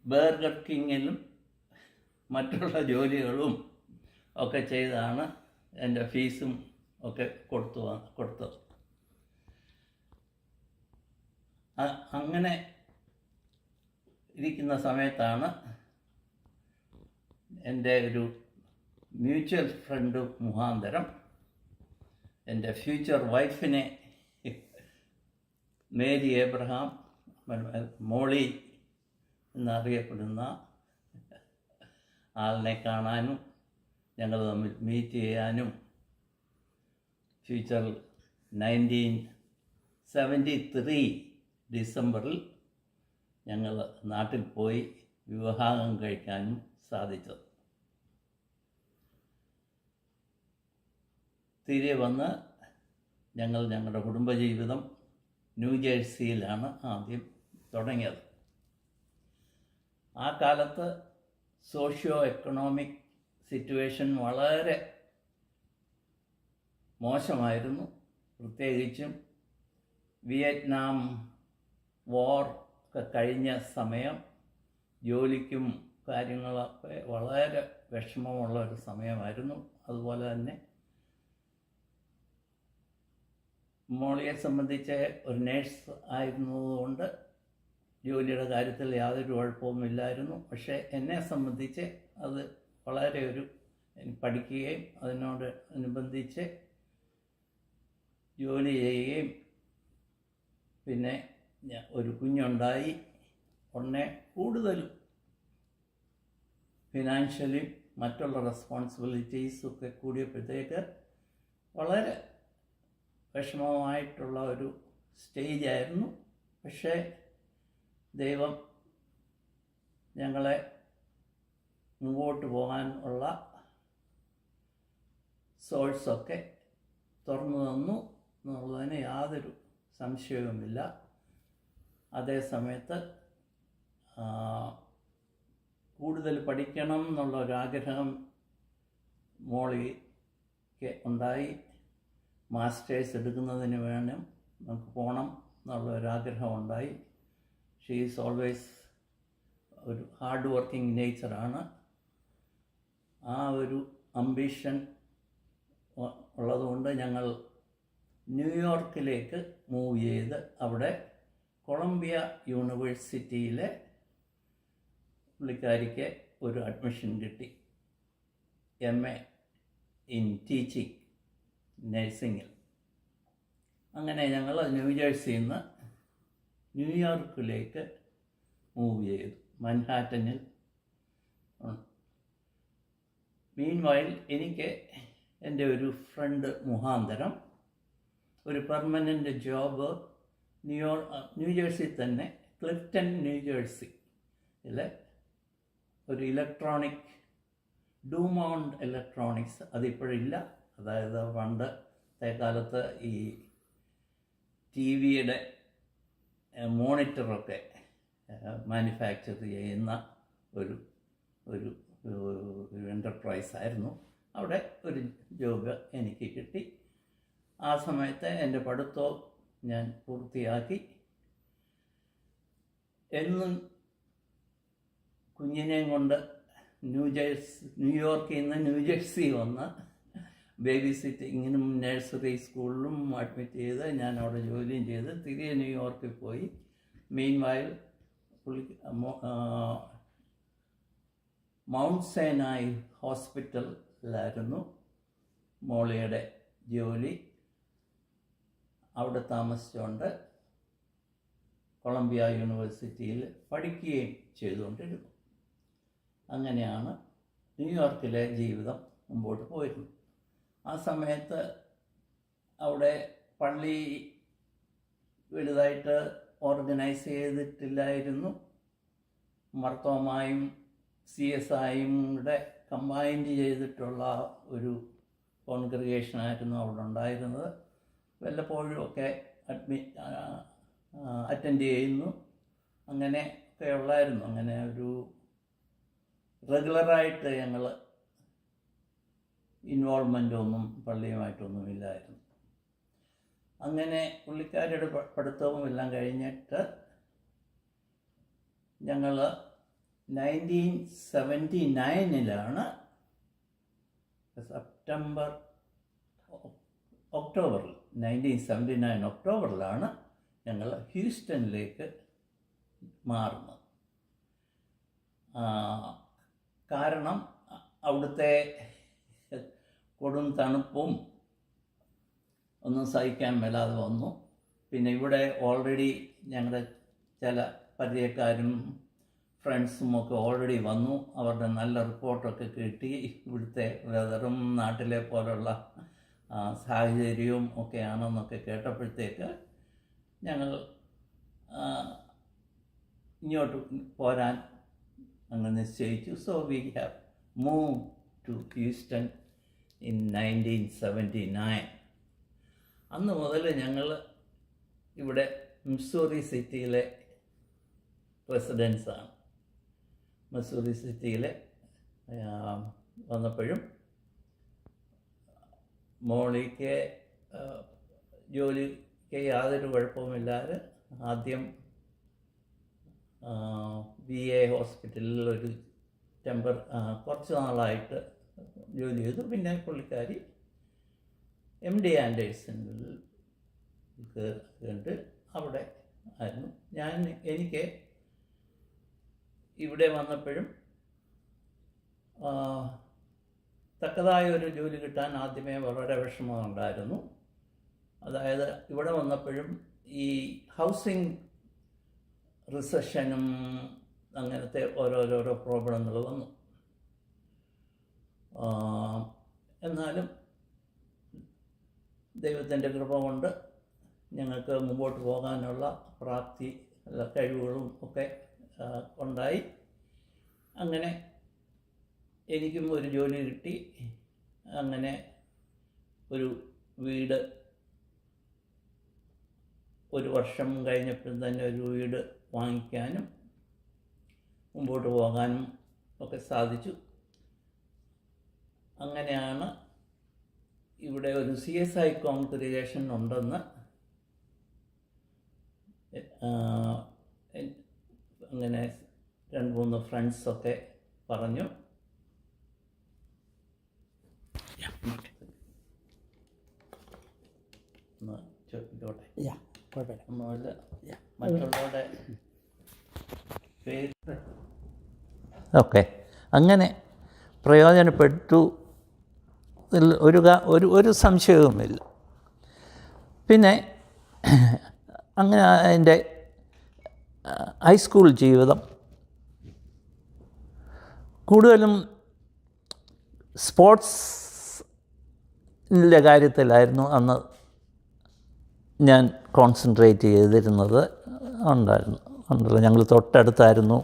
Burger കിങ്ങിലും മറ്റുള്ള ജോലികളും ഒക്കെ ചെയ്താണ് എൻ്റെ ഫീസും ഒക്കെ കൊടുത്തത്. അങ്ങനെ ഇരിക്കുന്ന സമയത്താണ് എൻ്റെ ഒരു മ്യൂച്വൽ ഫ്രണ്ട് മുഖാന്തരം എൻ്റെ ഫ്യൂച്ചർ വൈഫിനെ, മേരി എബ്രഹാം, മോളി എന്നറിയപ്പെടുന്ന ആളിനെ കാണാനും ഞങ്ങൾ തമ്മിൽ മീറ്റ് ചെയ്യാനും ഫ്യൂച്ചർ 1973 ഡിസംബറിൽ ഞങ്ങൾ നാട്ടിൽ പോയി വിവാഹം കഴിക്കാനും സാധിച്ചത്. തിരികെ വന്ന് ഞങ്ങളുടെ കുടുംബജീവിതം ന്യൂജേഴ്സിയിലാണ് ആദ്യം തുടങ്ങിയത്. ആ കാലത്ത് സോഷ്യോ എക്കണോമിക് സിറ്റുവേഷൻ വളരെ മോശമായിരുന്നു. പ്രത്യേകിച്ചും വിയറ്റ്നാം വാർ ഒക്കെ കഴിഞ്ഞ സമയം ജോലിക്കും കാര്യങ്ങളൊക്കെ വളരെ വിഷമമുള്ള ഒരു സമയമായിരുന്നു. അതുപോലെ തന്നെ മോളിയെ സംബന്ധിച്ച് ഒരു നേഴ്സ് ആയിരുന്നതുകൊണ്ട് ജോലിയുടെ കാര്യത്തിൽ യാതൊരു കുഴപ്പവുമില്ലായിരുന്നു. പക്ഷേ എന്നെ സംബന്ധിച്ച് അത് വളരെ പഠിക്കുകയും അതിനോട് അനുബന്ധിച്ച് ജോലി ചെയ്യുകയും പിന്നെ ഒരു കുഞ്ഞുണ്ടായി ഉടനെ കൂടുതലും ഫിനാൻഷ്യലി മറ്റുള്ള റെസ്പോൺസിബിലിറ്റീസൊക്കെ കൂടിയപ്പോഴത്തേക്ക് വളരെ വിഷമമായിട്ടുള്ള ഒരു സ്റ്റേജായിരുന്നു. പക്ഷേ ദൈവം ഞങ്ങളെ മുമ്പോട്ട് പോകാൻ ഉള്ള സോഴ്സൊക്കെ തുറന്നു തന്നു എന്നുള്ളതിന് യാതൊരു സംശയവുമില്ല. അതേ സമയത്ത് കൂടുതൽ പഠിക്കണം എന്നുള്ള ഒരാഗ്രഹം മോളിക്ക് ഉണ്ടായി. മാസ്റ്റേഴ്സ് എടുക്കുന്നതിന് വേണം നമുക്ക് പോകണം എന്നുള്ള ഒരാഗ്രഹം ഉണ്ടായി. ഷീ ഈസ് ഓൾവേസ് ഒരു ഹാർഡ് വർക്കിംഗ് നേച്ചറാണ്. ആ ഒരു അംബിഷൻ ഉള്ളതുകൊണ്ട് ഞങ്ങൾ ന്യൂയോർക്കിലേക്ക് മൂവ് ചെയ്ത് അവിടെ കൊളംബിയ യൂണിവേഴ്സിറ്റിയിലെ പുള്ളിക്കാരിക്ക് ഒരു അഡ്മിഷൻ കിട്ടി, MA ഇൻ ടീച്ചിങ് നഴ്സിങ്ങിൽ. അങ്ങനെ ഞങ്ങൾ ന്യൂജേഴ്സിയിൽ നിന്ന് ന്യൂയോർക്കിലേക്ക് മൂവ് ചെയ്തു, മൻഹാറ്റനിൽ. മീൻവൈൽ എനിക്ക് എൻ്റെ ഒരു ഫ്രണ്ട് മുഖാന്തരം ഒരു പെർമനൻ്റ് ജോബ് ന്യൂജേഴ്സി തന്നെ, ക്ലിഫ്റ്റൺ ന്യൂജേഴ്സിയിലെ ഒരു ഇലക്ട്രോണിക് ഡൂമൗണ്ട് ഇലക്ട്രോണിക്സ്, അതിപ്പോഴില്ല. അതായത് പണ്ടത്തെ കാലത്ത് ഈ TV-യുടെ മോണിറ്ററൊക്കെ മാനുഫാക്ചർ ചെയ്യുന്ന ഒരു ഒരു എൻ്റർപ്രൈസായിരുന്നു. അവിടെ ഒരു ജോബ് എനിക്ക് കിട്ടി. ആ സമയത്ത് എൻ്റെ പഠിത്തവും ഞാൻ പൂർത്തിയാക്കി. എന്നും കുഞ്ഞിനെയും കൊണ്ട് ന്യൂയോർക്കിൽ നിന്ന് ന്യൂജേഴ്സി വന്ന് ബേബി സിറ്റിങ്ങിനും നഴ്സറി സ്കൂളിലും അഡ്മിറ്റ് ചെയ്ത് ഞാൻ അവിടെ ജോലിയും ചെയ്ത് തിരികെ ന്യൂയോർക്കിൽ പോയി. മീൻവൈൽ മൗണ്ട് സൈനായി ഹോസ്പിറ്റലിലായിരുന്നു മോളിയുടെ ജോലി. അവിടെ താമസിച്ചുകൊണ്ട് കൊളംബിയ യൂണിവേഴ്സിറ്റിയിൽ പഠിക്കുകയും ചെയ്തുകൊണ്ടിരുന്നു. അങ്ങനെയാണ് ന്യൂയോർക്കിലെ ജീവിതം മുമ്പോട്ട് പോയിരുന്നു. ആ സമയത്ത് അവിടെ പള്ളി വലുതായിട്ട് ഓർഗനൈസ് ചെയ്തിട്ടില്ലായിരുന്നു. മർത്തോമായും CSIയും കൂടെ കമ്പൈൻഡ് ചെയ്തിട്ടുള്ള ഒരു കോൺഗ്രിഗേഷനായിരുന്നു അവിടെ ഉണ്ടായിരുന്നത്. വല്ലപ്പോഴും ഒക്കെ അറ്റൻഡ് ചെയ്യുന്നു, അങ്ങനെ ഒക്കെ ഉള്ളായിരുന്നു. അങ്ങനെ ഒരു റെഗുലറായിട്ട് ഞങ്ങൾ ഇൻവോൾവ്മെൻ്റ് ഒന്നും പള്ളിയുമായിട്ടൊന്നും ഇല്ലായിരുന്നു. അങ്ങനെ പുള്ളിക്കാരുടെ പഠിത്തവും എല്ലാം കഴിഞ്ഞിട്ട് ഞങ്ങൾ 1979 ഒക്ടോബറിൽ 1979 ഒക്ടോബറിലാണ് ഞങ്ങൾ ഹ്യൂസ്റ്റണിലേക്ക് മാറുന്നത്. കാരണം അവിടുത്തെ കൊടും തണുപ്പും ഒന്നും സഹിക്കാൻ മേലാതെ വന്നു. പിന്നെ ഇവിടെ ഓൾറെഡി ഞങ്ങളുടെ ചില പരിചയക്കാരും ഫ്രണ്ട്സും ഒക്കെ ഓൾറെഡി വന്നു. അവരുടെ നല്ല റിപ്പോർട്ടൊക്കെ കിട്ടി. ഇവിടുത്തെ വെതറും നാട്ടിലെ പോലുള്ള സാഹചര്യവും ഒക്കെയാണെന്നൊക്കെ കേട്ടപ്പോഴത്തേക്ക് ഞങ്ങൾ ഇങ്ങോട്ട് പോരാൻ അങ്ങ് നിശ്ചയിച്ചു. So we have move to Houston in 1979. അന്ന് മുതൽ ഞങ്ങൾ ഇവിടെ മിസ്സൂറി സിറ്റിയിലെ റെസിഡൻസാണ്. മിസ്സൂറി സിറ്റിയിൽ വന്നപ്പോഴും മോളിക്ക് ജോലിക്ക് യാതൊരു കുഴപ്പവുമില്ലാതെ ആദ്യം VA ഹോസ്പിറ്റലിൽ ഒരു കുറച്ച് നാളായിട്ട് ജോലി ചെയ്തു. പിന്നെ പുള്ളിക്കാരി MD ആൻഡേഴ്സണിൽ കണ്ട് അവിടെ ആയിരുന്നു. എനിക്ക് ഇവിടെ വന്നപ്പോഴും തക്കതായ ഒരു ജോലി കിട്ടാൻ ആദ്യമേ വളരെ വിഷമമുണ്ടായിരുന്നു. അതായത് ഇവിടെ വന്നപ്പോഴും ഈ ഹൗസിംഗ് റിസഷനും അങ്ങനത്തെ ഓരോരോ പ്രോബ്ലങ്ങൾ വന്നു. എന്നാലും ദൈവത്തിൻ്റെ കൃപ കൊണ്ട് ഞങ്ങൾക്ക് മുമ്പോട്ട് പോകാനുള്ള പ്രാപ്തി കഴിവുകളും ഒക്കെ ഉണ്ടായി. അങ്ങനെ എനിക്കും ഒരു ജോലി കിട്ടി. അങ്ങനെ ഒരു വീട് ഒരു വർഷം കഴിഞ്ഞപ്പോൾ തന്നെ ഒരു വീട് വാങ്ങിക്കാനും മുമ്പോട്ട് പോകാനും ഒക്കെ സാധിച്ചു. അങ്ങനെയാണ് ഇവിടെ ഒരു CSI കോൺഗ്രിഗേഷൻ ഉണ്ടെന്ന് അങ്ങനെ 2-3 ഫ്രണ്ട്സൊക്കെ പറഞ്ഞു. ചോദിക്കോട്ടെ? ഒന്നുമില്ല. മറ്റുള്ളവരുടെ പേര് ഓക്കെ. അങ്ങനെ പ്രയോജനപ്പെട്ടു, ഒരു സംശയവുമില്ല. പിന്നെ അങ്ങനെ എൻ്റെ ഹൈസ്കൂൾ ജീവിതം കൂടുതലും സ്പോർട്സിൻ്റെ കാര്യത്തിലായിരുന്നു അന്ന് ഞാൻ കോൺസെൻട്രേറ്റ് ചെയ്തിരുന്നത്. ഉണ്ടല്ലോ ഞങ്ങൾ തൊട്ടടുത്തായിരുന്നു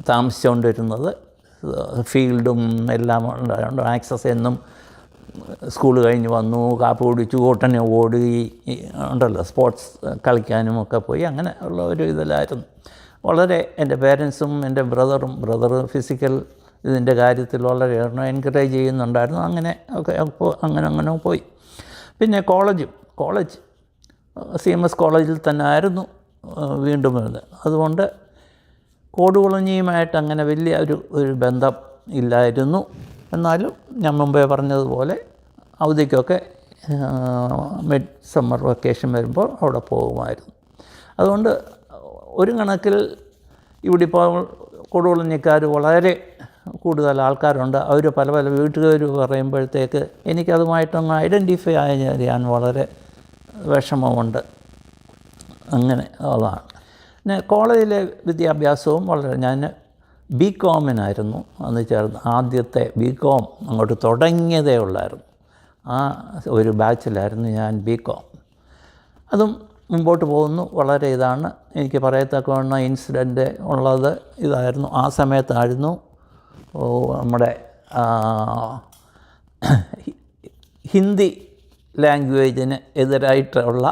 താമസിച്ചുകൊണ്ടിരുന്നത്. ഫീൽഡും എല്ലാം ഉണ്ടായതുകൊണ്ട് ആക്സസ് എന്നും സ്കൂൾ കഴിഞ്ഞ് വന്നു, കാപ്പ് കുടിച്ചു, ഓട്ടനെ ഓടി ഉണ്ടല്ലോ, സ്പോർട്സ് കളിക്കാനും ഒക്കെ പോയി. അങ്ങനെ ഉള്ള ഒരു ഇതിലായിരുന്നു. വളരെ എൻ്റെ പേരൻസും എൻ്റെ ബ്രദർ ഫിസിക്കൽ ഇതിൻ്റെ കാര്യത്തിൽ വളരെ എൻകറേജ് ചെയ്യുന്നുണ്ടായിരുന്നു. അങ്ങനെ ഒക്കെ അങ്ങനെ പോയി. പിന്നെ കോളേജ് CMS കോളേജിൽ തന്നെ ആയിരുന്നു വീണ്ടും വരുന്നത്. അതുകൊണ്ട് കോടുകുളഞ്ഞിയുമായിട്ട് അങ്ങനെ വലിയ ഒരു ബന്ധം ഇല്ലായിരുന്നു. എന്നാലും ഞാൻ മുമ്പേ പറഞ്ഞതുപോലെ അവധിക്കൊക്കെ മിഡ് സമ്മർ വെക്കേഷൻ വരുമ്പോൾ അവിടെ പോകുമായിരുന്നു. അതുകൊണ്ട് ഒരു കണക്കിൽ ഇവിടെ ഇപ്പോൾ കൊടുകുളഞ്ഞിക്കാർ വളരെ കൂടുതൽ ആൾക്കാരുണ്ട്. അവർ പല വീട്ടുകാർ പറയുമ്പോഴത്തേക്ക് എനിക്കതുമായിട്ടൊന്ന് ഐഡൻറ്റിഫൈ ചെയ്യാൻ വളരെ വിഷമമുണ്ട്. അങ്ങനെ ഉള്ളതാണ്. പിന്നെ കോളേജിലെ വിദ്യാഭ്യാസവും ഞാൻ BCom-നായിരുന്നു അന്ന് ചേർന്ന്. ആദ്യത്തെ BCom അങ്ങോട്ട് തുടങ്ങിയതേ ഉള്ളായിരുന്നു. ആ ഒരു ബാച്ചിലായിരുന്നു ഞാൻ BCom. അതും മുമ്പോട്ട് പോകുന്നു. വളരെ ഇതാണ്. എനിക്ക് പറയത്തക്കവണ്ണം ഇൻസിഡൻറ്റ് ഉള്ളത് ഇതായിരുന്നു. ആ സമയത്തായിരുന്നു നമ്മുടെ ഹിന്ദി ലാംഗ്വേജിന് എതിരായിട്ടുള്ള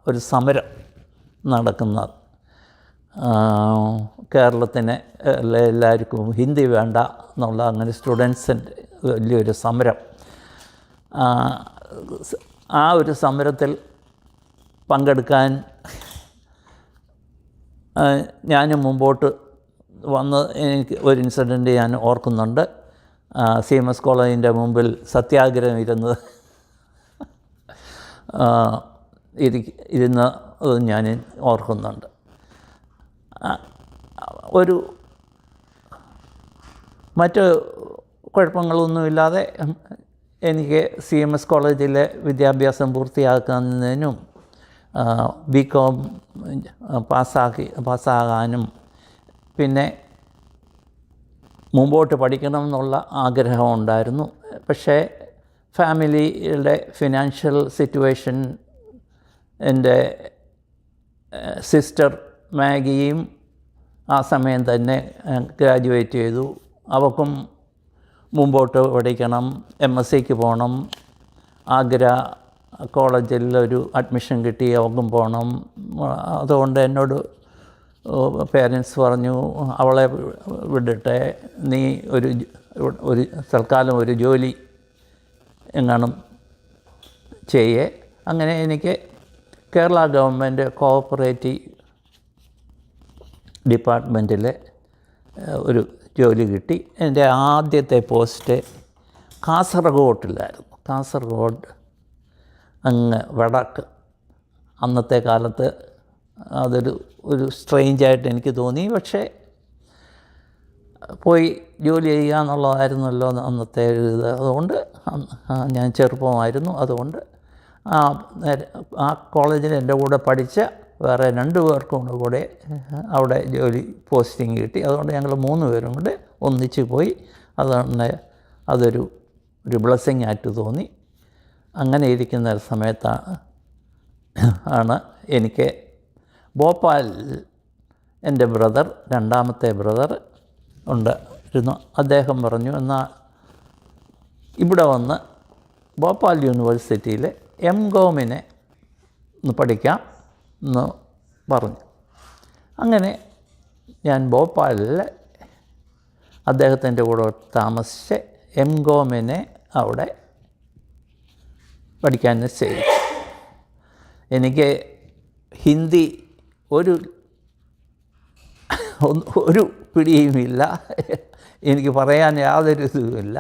ഒരു സമരം നടക്കുന്നത്. കേരളത്തിന് എല്ലാവർക്കും ഹിന്ദി വേണ്ട എന്നുള്ള അങ്ങനെ സ്റ്റുഡൻസിൻ്റെ വലിയൊരു സമരം. ആ ഒരു സമരത്തിൽ പങ്കെടുക്കാൻ ഞാനും മുമ്പോട്ട് വന്ന് എനിക്ക് ഒരു ഇൻസിഡൻറ്റ് ഞാൻ ഓർക്കുന്നുണ്ട്. CMS കോളേജിൻ്റെ മുമ്പിൽ സത്യാഗ്രഹം ഇരുന്ന് ഞാൻ ഓർക്കുന്നുണ്ട്. ഒരു മറ്റ് കുഴപ്പങ്ങളൊന്നുമില്ലാതെ എനിക്ക് CMS കോളേജിലെ വിദ്യാഭ്യാസം പൂർത്തിയാക്കുന്നതിനും BCom പാസ്സാകാനും പിന്നെ മുമ്പോട്ട് പഠിക്കണം എന്നുള്ള ആഗ്രഹമുണ്ടായിരുന്നു. പക്ഷേ ഫാമിലിയുടെ ഫിനാൻഷ്യൽ സിറ്റുവേഷൻ, എൻ്റെ സിസ്റ്റർ മാഗിയും ആ സമയം തന്നെ ഗ്രാജുവേറ്റ് ചെയ്തു. അവൾക്കും മുമ്പോട്ട് പഠിക്കണം, MSCക്ക് പോകണം. ആഗ്ര കോളേജിൽ ഒരു അഡ്മിഷൻ കിട്ടി, അവൾക്കും പോകണം. അതുകൊണ്ട് എന്നോട് പേരൻസ് പറഞ്ഞു, അവളെ വിടട്ടെ, നീ ഒരു തൽക്കാലം ഒരു ജോലി എങ്ങാനും ചെയ്യേ. അങ്ങനെ എനിക്ക് കേരള ഗവൺമെൻറ് കോഓപ്പറേറ്റീവ് ഡിപ്പാർട്ട്മെൻറ്റിൽ ഒരു ജോലി കിട്ടി. എൻ്റെ ആദ്യത്തെ പോസ്റ്റ് കാസർഗോട്ടിലായിരുന്നു. കാസർഗോഡ് അങ്ങ് വടക്ക്. അന്നത്തെ കാലത്ത് ഒരു സ്ട്രെയിഞ്ചായിട്ട് എനിക്ക് തോന്നി. പക്ഷേ പോയി ജോലി ചെയ്യുക എന്നുള്ളതായിരുന്നല്ലോ അന്നത്തെ ഒരു ഇത്. അതുകൊണ്ട് ഞാൻ ചെറുപ്പമായിരുന്നു. അതുകൊണ്ട് ആ കോളേജിൽ എൻ്റെ കൂടെ പഠിച്ച വേറെ 2 പേർക്കും കൂടെ അവിടെ ജോലി പോസ്റ്റിംഗ് കിട്ടി. അതുകൊണ്ട് ഞങ്ങൾ 3 പേരും കൂടെ ഒന്നിച്ച് പോയി. അതുകൊണ്ട് അതൊരു ബ്ലെസ്സിങ് ആയിട്ട് തോന്നി. അങ്ങനെ ഇരിക്കുന്ന സമയത്താണ് എനിക്ക് ഭോപ്പാൽ എൻ്റെ ബ്രദർ, 2ാമത്തെ ബ്രദർ ഉണ്ടായിരുന്നു. അദ്ദേഹം പറഞ്ഞു, എന്നാൽ ഇവിടെ വന്ന് ഭോപ്പാൽ യൂണിവേഴ്സിറ്റിയിൽ MCOMന് പഠിക്കാം എന്ന് പറഞ്ഞു. അങ്ങനെ ഞാൻ ഭോപ്പാലിൽ അദ്ദേഹത്തിൻ്റെ കൂടെ താമസിച്ച് MCOMന് അവിടെ പഠിക്കാൻ നിശ്ചയിച്ചു. എനിക്ക് ഹിന്ദി ഒരു പിടിയുമില്ല, എനിക്ക് പറയാൻ യാതൊരു ഇതുമില്ല.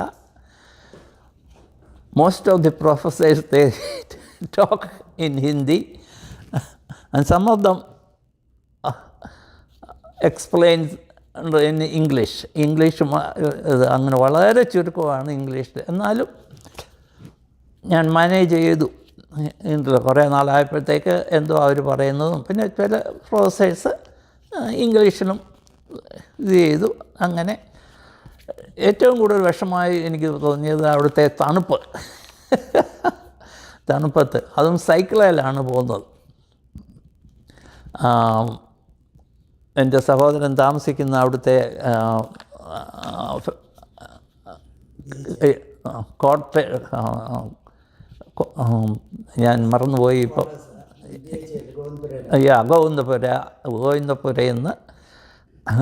Most of the professors, they talk in Hindi and some of them explain in English. അങ്ങനെ വളരെ ചുരുക്കമാണ് ഇംഗ്ലീഷിൽ. എന്നാലും ഞാൻ മാനേജ് ചെയ്തു. കുറേ നാളായപ്പോഴത്തേക്ക് എന്തോ അവർ പറയുന്നതും പിന്നെ ചില പ്രൊഫസേഴ്സ് ഇംഗ്ലീഷിലും ഇത് ചെയ്തു. അങ്ങനെ ഏറ്റവും കൂടുതൽ വിഷമമായി എനിക്ക് തോന്നിയത് അവിടുത്തെ തണുപ്പത്ത്, അതും സൈക്കിളിലാണ് പോകുന്നത്. എൻ്റെ സഹോദരൻ താമസിക്കുന്ന അവിടുത്തെ കോട്ട, ഞാൻ മറന്നുപോയി ഇപ്പോൾ, ഗോവിന്ദപുരയിൽ നിന്ന്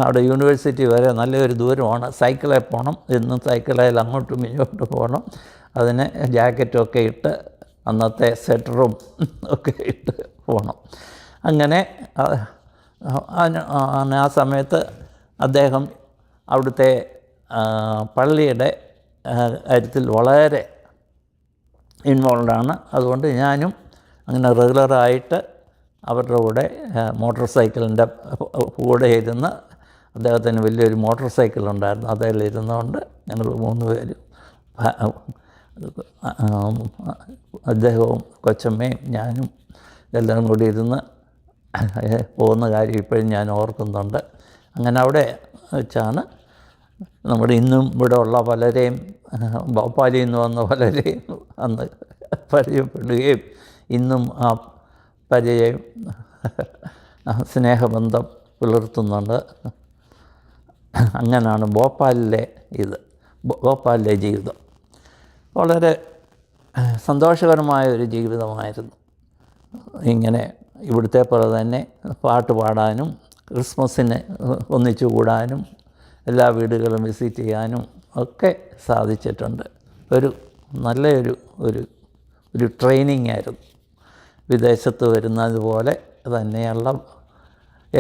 അവിടെ യൂണിവേഴ്സിറ്റി വരെ നല്ലൊരു ദൂരമാണ്. സൈക്കിളിൽ പോകണം, എന്നും സൈക്കിളിൽ അങ്ങോട്ടും ഇങ്ങോട്ടും പോകണം. അതിന് ജാക്കറ്റൊക്കെ ഇട്ട് അന്നത്തെ സ്വെറ്ററും ഒക്കെ ഇട്ട് പോകണം. അങ്ങനെ ആ സമയത്ത് അദ്ദേഹം അവിടുത്തെ പള്ളിയുടെ കാര്യത്തിൽ വളരെ ഇൻവോൾവാണ്. അതുകൊണ്ട് ഞാനും അങ്ങനെ റെഗുലറായിട്ട് അവരുടെ കൂടെ മോട്ടോർ സൈക്കിളിൻ്റെ കൂടെ ഇരുന്ന്, അദ്ദേഹത്തിന് വലിയൊരു മോട്ടോർ സൈക്കിളുണ്ടായിരുന്നു, അതിലിരുന്നുകൊണ്ട് ഞങ്ങൾ 3 പേരും, അദ്ദേഹവും കൊച്ചമ്മയും ഞാനും എല്ലാം കൂടി ഇരുന്ന് പോകുന്ന കാര്യം ഇപ്പോഴും ഞാൻ ഓർക്കുന്നുണ്ട്. അങ്ങനെ അവിടെ വെച്ചാണ് നമ്മുടെ ഇന്നും ഇവിടെ ഉള്ള പലരെയും, ഭോപ്പാലിൽ നിന്ന് വന്ന പലരെയും അന്ന് പരിചയപ്പെടുകയും ഇന്നും ആ പരിചയം സ്നേഹബന്ധം പുലർത്തുന്നുണ്ട്. അങ്ങനെയാണ് ഭോപ്പാലിലെ ജീവിതം. വളരെ സന്തോഷകരമായ ഒരു ജീവിതമായിരുന്നു. ഇങ്ങനെ ഇവിടുത്തെ പോലെ തന്നെ പാട്ട് പാടാനും ക്രിസ്മസിന് ഒന്നിച്ചു കൂടാനും എല്ലാ വീടുകളും വിസിറ്റ് ചെയ്യാനും ഒക്കെ സാധിച്ചിട്ടുണ്ട്. നല്ലൊരു ട്രെയിനിങ് ആയിരുന്നു. വിദേശത്ത് വരുന്നത് പോലെ തന്നെയുള്ള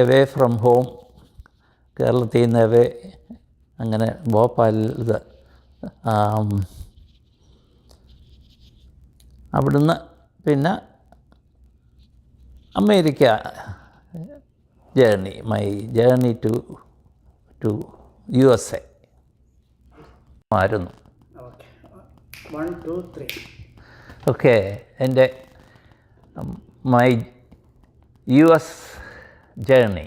എവേ ഫ്രം ഹോം, കേരളത്തിൽ നിന്ന് എവേ, അങ്ങനെ ഭോപ്പാലിൽ ഇത് അവിടുന്ന് പിന്നെ America journey, my journey to USA ആയിരുന്നു. ഓക്കെ, എൻ്റെ മൈ US ജേർണി,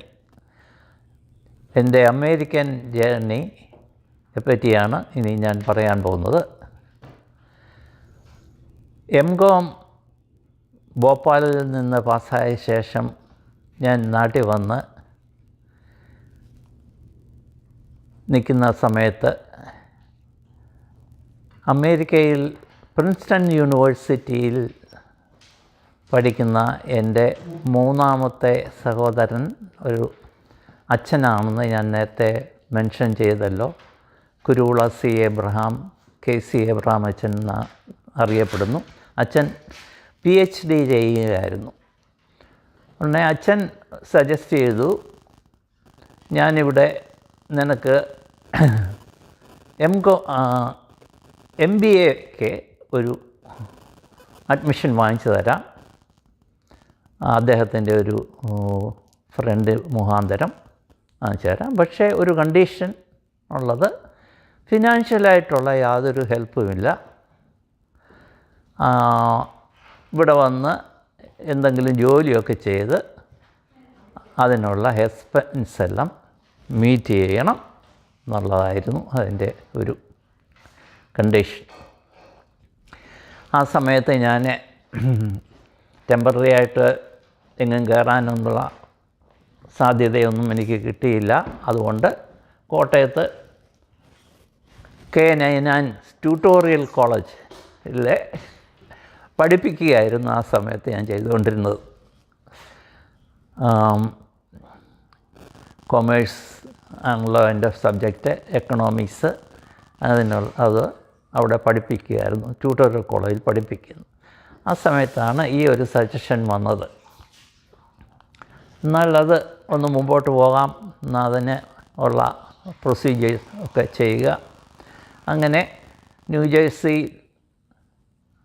എൻ്റെ അമേരിക്കൻ ജേർണിയെ പറ്റിയാണ് ഇനി ഞാൻ പറയാൻ പോകുന്നത്. MCOM ഭോപ്പാലിൽ നിന്ന് പാസ്സായ ശേഷം ഞാൻ നാട്ടിൽ വന്ന് നിൽക്കുന്ന സമയത്ത് അമേരിക്കയിൽ പ്രിൻസ്റ്റൺ യൂണിവേഴ്സിറ്റിയിൽ പഠിക്കുന്ന എൻ്റെ മൂന്നാമത്തെ സഹോദരൻ ഒരു അച്ഛനാണെന്ന് ഞാൻ നേരത്തെ മെൻഷൻ ചെയ്തല്ലോ. Kuruvila C. Abraham, KC Abraham അച്ഛൻ എന്ന് അറിയപ്പെടുന്നു. അച്ഛൻ PhD ചെയ്യുകയായിരുന്നു. ഉടനെ അച്ഛൻ സജസ്റ്റ് ചെയ്തു, ഞാനിവിടെ നിനക്ക് MBAക്ക് ഒരു അഡ്മിഷൻ വാങ്ങിച്ചു തരാം, അദ്ദേഹത്തിൻ്റെ ഒരു ഫ്രണ്ട് മുഖാന്തരം വാങ്ങിച്ചു തരാം. പക്ഷേ ഒരു കണ്ടീഷൻ ഉള്ളത്, ഫിനാൻഷ്യലായിട്ടുള്ള യാതൊരു ഹെൽപ്പുമില്ല. ഇവിടെ വന്ന് എന്തെങ്കിലും ജോലിയൊക്കെ ചെയ്ത് അതിനുള്ള എക്സ്പെൻസ് എല്ലാം മീറ്റ് ചെയ്യണം എന്നുള്ളതായിരുന്നു അതിൻ്റെ ഒരു കണ്ടീഷൻ. ആ സമയത്ത് ഞാൻ ടെമ്പററി ആയിട്ട് എങ്ങും കയറാനൊന്നുള്ള സാധ്യതയൊന്നും എനിക്ക് കിട്ടിയില്ല. അതുകൊണ്ട് കോട്ടയത്ത് K9 ട്യൂട്ടോറിയൽ കോളേജിലെ പഠിപ്പിക്കുകയായിരുന്നു ആ സമയത്ത് ഞാൻ ചെയ്തുകൊണ്ടിരുന്നത്. കൊമേഴ്സ് ആണല്ലോ എൻ്റെ സബ്ജക്റ്റ്, എക്കണോമിക്സ്, അത് അവിടെ പഠിപ്പിക്കുകയായിരുന്നു, ട്യൂട്ടോറിയൽ കോളേജിൽ പഠിപ്പിക്കുന്നു. ആ സമയത്താണ് ഈ ഒരു സജഷൻ വന്നത്, എന്നാൽ അത് ഒന്ന് മുമ്പോട്ട് പോകാം, എന്നാൽ അതിന് ഉള്ള പ്രൊസീജിയേഴ്സ് ഒക്കെ ചെയ്യുക. അങ്ങനെ ന്യൂജേഴ്സി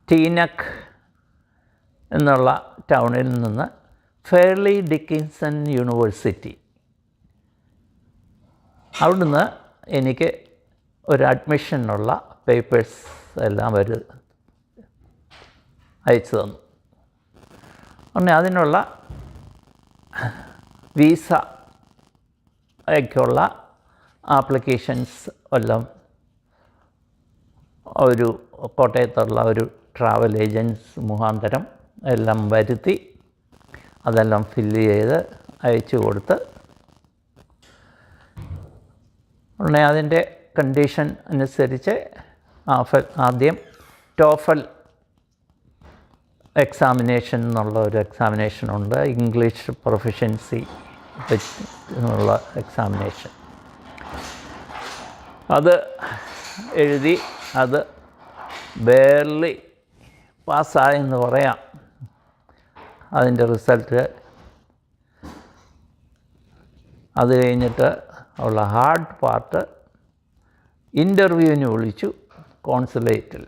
ടീനക്ക് എന്നുള്ള ടൗണിൽ നിന്ന് ഫെയർലി ഡിക്കിൻസൺ യൂണിവേഴ്സിറ്റി, അവിടുന്ന് എനിക്ക് ഒരു അഡ്മിഷനുള്ള പേപ്പേഴ്സ് എല്ലാം അവർ അയച്ചു തന്നു. അങ്ങനെ അതിനുള്ള വിസയ്ക്കുള്ള ആപ്ലിക്കേഷൻസ് എല്ലാം ഒരു കോട്ടയത്തുള്ള ഒരു ട്രാവൽ ഏജൻസ് മുഖാന്തരം എല്ലാം വരുത്തി അതെല്ലാം ഫില്ല് ചെയ്ത് അയച്ചു കൊടുത്ത്, ഉടനെ അതിൻ്റെ കണ്ടീഷൻ അനുസരിച്ച് ആദ്യം TOEFL എക്സാമിനേഷൻ എന്നുള്ള ഒരു എക്സാമിനേഷനുണ്ട്, ഇംഗ്ലീഷ് പ്രൊഫഷൻസി എന്നുള്ള എക്സാമിനേഷൻ. അത് എഴുതി, അത് ബേർലി പാസ്സായെന്ന് പറയാം. അതിൻ്റെ റിസൾട്ട് അത് കഴിഞ്ഞിട്ട് ഉള്ള ഹാർഡ് പാർട്ട്, ഇൻ്റർവ്യൂവിന് വിളിച്ചു കോൺസുലേറ്റിൽ.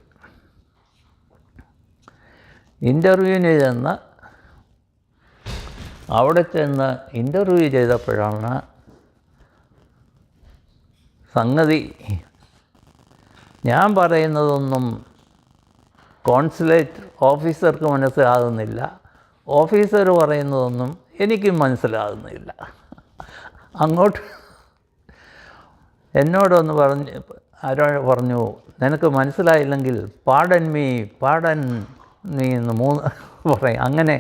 ഇൻ്റർവ്യൂവിന് ചെന്ന് അവിടെ ചെന്ന് ഇൻ്റർവ്യൂ ചെയ്തപ്പോഴാണ് സംഗതി, ഞാൻ പറയുന്നതൊന്നും കോൺസുലേറ്റ് ഓഫീസർക്ക് മനസ്സിലാകുന്നില്ല, ഓഫീസർ പറയുന്നതൊന്നും എനിക്കും മനസ്സിലാകുന്നില്ല. അങ്ങോട്ട് എന്നോടൊന്ന് ആരോ പറഞ്ഞു, നിനക്ക് മനസ്സിലായില്ലെങ്കിൽ പാടൻ മീ എന്ന് പറയും. അങ്ങനെ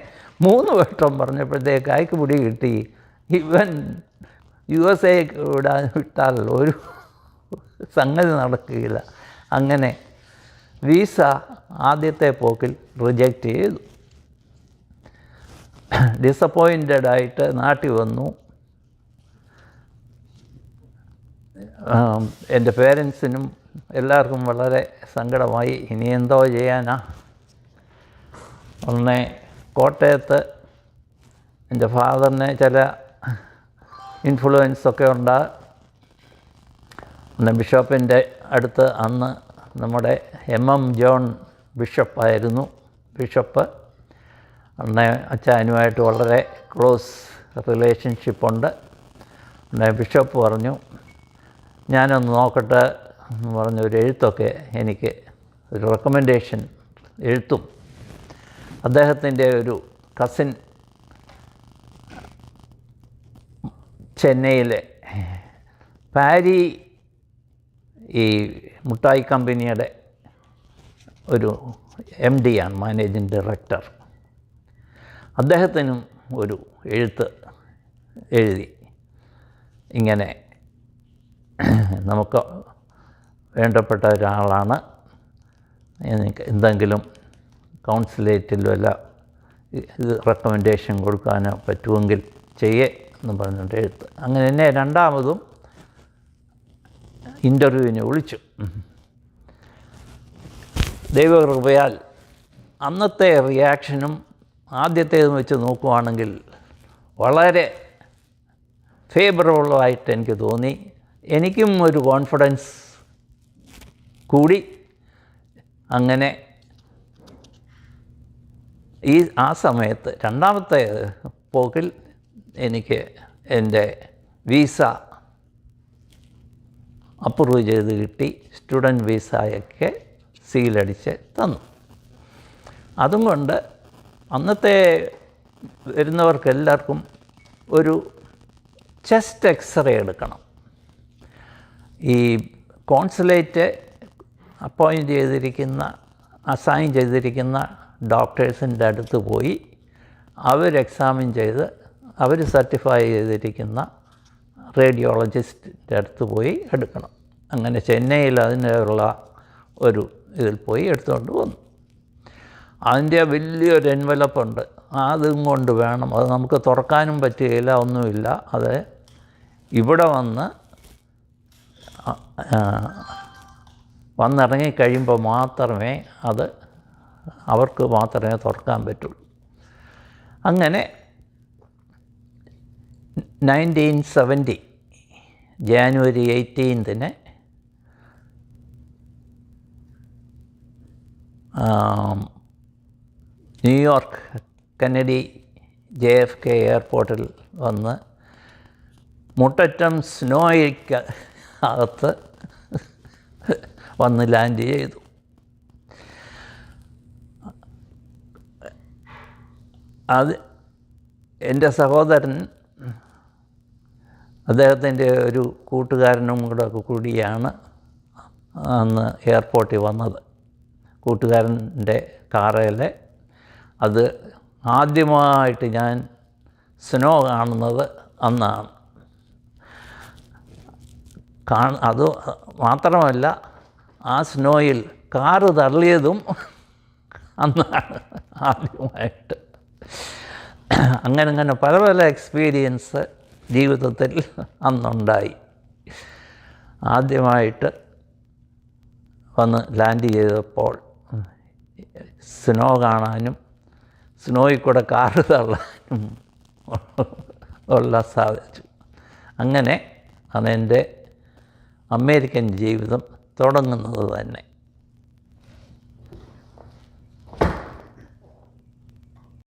3 വട്ടം പറഞ്ഞപ്പോഴത്തേക്ക് അയക്ക് പിടി കിട്ടി. ഇവൻ USA വിട്ടാൽ ഒരു സംഗതി നടക്കുകയില്ല. അങ്ങനെ വിസ ആദ്യത്തെ പോക്കിൽ റിജക്റ്റ് ചെയ്തു. ഡിസപ്പോയിൻറ്റഡായിട്ട് നാട്ടിൽ വന്നു. എൻ്റെ പേരൻസിനും എല്ലാവർക്കും വളരെ സങ്കടമായി. ഇനി എന്തോ ചെയ്യാനാ. കോട്ടയത്ത് എൻ്റെ ഫാദറിന് ചില ഇൻഫ്ലുവൻസൊക്കെ ഉണ്ട്. ബിഷപ്പിൻ്റെ അടുത്ത് അന്ന് നമ്മുടെ MM ജോൺ ബിഷപ്പായിരുന്നു ബിഷപ്പ്. അന്ന് അച്ചാനുമായിട്ട് വളരെ ക്ലോസ് റിലേഷൻഷിപ്പുണ്ട്. ബിഷപ്പ് പറഞ്ഞു, ഞാനൊന്ന് നോക്കട്ടെ എന്ന് പറഞ്ഞൊരു എഴുത്തൊക്കെ എനിക്ക് ഒരു റെക്കമെൻഡേഷൻ എഴുത്തും അദ്ദേഹത്തിൻ്റെ ഒരു കസിൻ ചെന്നൈയിലെ പാരി ഈ മുട്ടായി കമ്പനിയുടെ ഒരു MD ആണ്, മാനേജിങ് ഡയറക്ടർ. അദ്ദേഹത്തിനും ഒരു എഴുത്ത് എഴുതി, ഇങ്ങനെ നമുക്ക് വേണ്ടപ്പെട്ട ഒരാളാണ്, എനിക്ക് എന്തെങ്കിലും കൗൺസിലേറ്റിൽ വല്ല ഇത് റെക്കമെൻഡേഷൻ കൊടുക്കാനോ പറ്റുമെങ്കിൽ ചെയ്യേ എന്ന് പറഞ്ഞിട്ട് എഴുത്ത്. അങ്ങനെ എന്നെ രണ്ടാമതും ഇൻ്റർവ്യൂവിന് വിളിച്ചു. ദൈവകൃപയാൽ അന്നത്തെ റിയാക്ഷനും ആദ്യത്തേതും വെച്ച് നോക്കുവാണെങ്കിൽ വളരെ ഫേവറബിളായിട്ട് എനിക്ക് തോന്നി. എനിക്കും ഒരു കോൺഫിഡൻസ് കൂടി. അങ്ങനെ ആ സമയത്ത് രണ്ടാമത്തെ പോക്കിൽ എനിക്ക് എൻ്റെ വിസ അപ്രൂവ് ചെയ്ത് കിട്ടി. സ്റ്റുഡൻറ്റ് വിസയൊക്കെ സീലടിച്ച് തന്നു. അതും കൊണ്ട് അന്നത്തെ വരുന്നവർക്കെല്ലാവർക്കും ഒരു ചെസ്റ്റ് എക്സ്റേ എടുക്കണം. ഈ കോൺസുലേറ്റ് അപ്പോയിൻ്റ് ചെയ്തിരിക്കുന്ന അസൈൻ ചെയ്തിരിക്കുന്ന ഡോക്ടേഴ്സിൻ്റെ അടുത്ത് പോയി അവർ എക്സാമിൻ ചെയ്ത് അവർ സർട്ടിഫൈ ചെയ്തിരിക്കുന്ന റേഡിയോളജിസ്റ്റിൻ്റെ അടുത്ത് പോയി എടുക്കണം. അങ്ങനെ ചെന്നൈയിൽ അതിനുള്ള ഒരു ഇതിൽ പോയി എടുത്തുകൊണ്ട് വന്നു. അതിൻ്റെ വലിയൊരു എൻവലപ്പുണ്ട്, അതും കൊണ്ട് വേണം, അത് നമുക്ക് തുറക്കാനും പറ്റുകയില്ല, ഒന്നുമില്ല. അത് ഇവിടെ വന്നിറങ്ങിക്കഴിയുമ്പോൾ മാത്രമേ അത് അവർക്ക് മാത്രമേ തുറക്കാൻ പറ്റുള്ളൂ. അങ്ങനെ 1970 ജാനുവരി 18 ന്യൂയോർക്ക് കെന്നഡി JFK എയർപോർട്ടിൽ വന്ന് മുട്ടറ്റം സ്നോയ്ക്ക് അകത്ത് വന്ന് ലാൻഡ് ചെയ്തു. അത് എൻ്റെ സഹോദരൻ, അദ്ദേഹത്തിൻ്റെ ഒരു കൂട്ടുകാരനും കൂടിയാണ് അന്ന് എയർപോർട്ടിൽ വന്നത്. കൂട്ടുകാരൻ്റെ കാറിൽ അത് ആദ്യമായിട്ട് ഞാൻ സ്നോ കാണുന്നത് അന്നാണ്. അത് മാത്രമല്ല, ആ സ്നോയിൽ കാറ് തള്ളിയതും അന്നാണ് ആദ്യമായിട്ട്. അങ്ങനെ പല പല എക്സ്പീരിയൻസ് ജീവിതത്തിൽ അന്നുണ്ടായി. ആദ്യമായിട്ട് വന്ന് ലാൻഡ് ചെയ്തപ്പോൾ സ്നോ കാണാനും സ്നോയിൽ കൂടെ കാറ് തള്ളാനും ഉള്ള സാധിച്ചു. അങ്ങനെ അതെൻ്റെ അമേരിക്കൻ ജീവിതം തുടങ്ങുന്നത് തന്നെ.